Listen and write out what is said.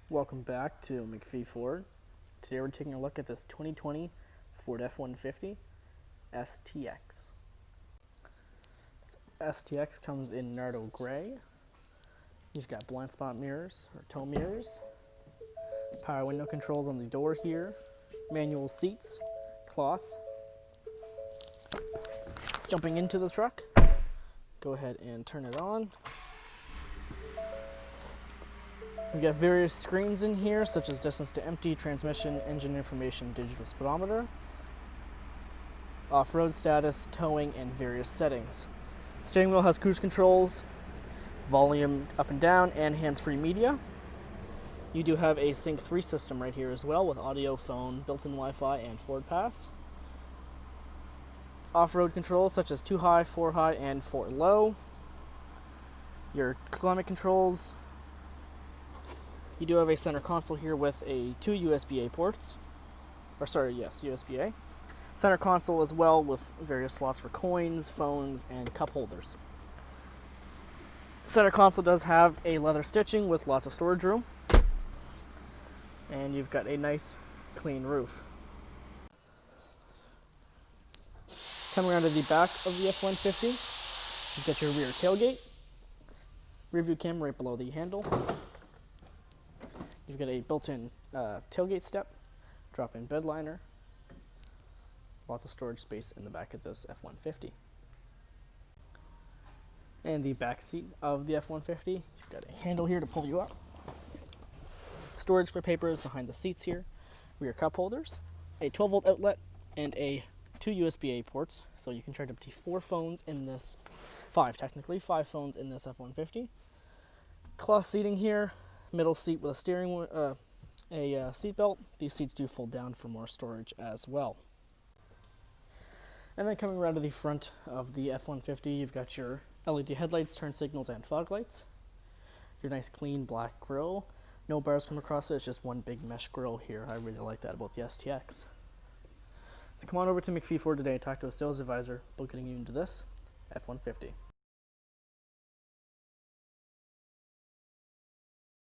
Welcome back to MacPhee Ford. Today we're taking a look at this 2020 Ford F-150 STX. This STX comes in Nardo Gray. You've got blind spot mirrors, or tow mirrors, power window controls on the door here, manual seats, cloth. Jumping into the truck, go ahead and turn it on. We've got various screens in here, such as distance to empty, transmission, engine information, digital speedometer, off-road status, towing, and various settings. Steering wheel has cruise controls, volume up and down, and hands-free media. You do have a Sync 3 system right here as well, with audio, phone, built-in Wi-Fi, and Ford Pass. Off-road controls such as 2 high, 4 high, and 4 low. Your climate controls. You do have a center console here with 2 USB-A ports. USB-A. Center console as well with various slots for coins, phones, and cup holders. Center console does have a leather stitching with lots of storage room. And you've got a nice clean roof. Coming around to the back of the F-150, you've got your rear tailgate, rear view camera right below the handle. You've got a built-in tailgate step, drop-in bed liner, lots of storage space in the back of this F-150. And the back seat of the F-150, you've got a handle here to pull you up. Storage for papers behind the seats here, rear cup holders, a 12-volt outlet, and 2 USB-A ports, so you can charge up to 4 phones in this, 5 technically, 5 phones in this F-150. Cloth seating here, middle seat with a steering seat belt. These seats do fold down for more storage as well. And then coming around to the front of the F-150, you've got your LED headlights, turn signals, and fog lights. Your nice clean black grille. No bars come across it, it's just one big mesh grille here. I really like that about the STX. So come on over to MacPhee Ford today and talk to a sales advisor about getting you into this F-150.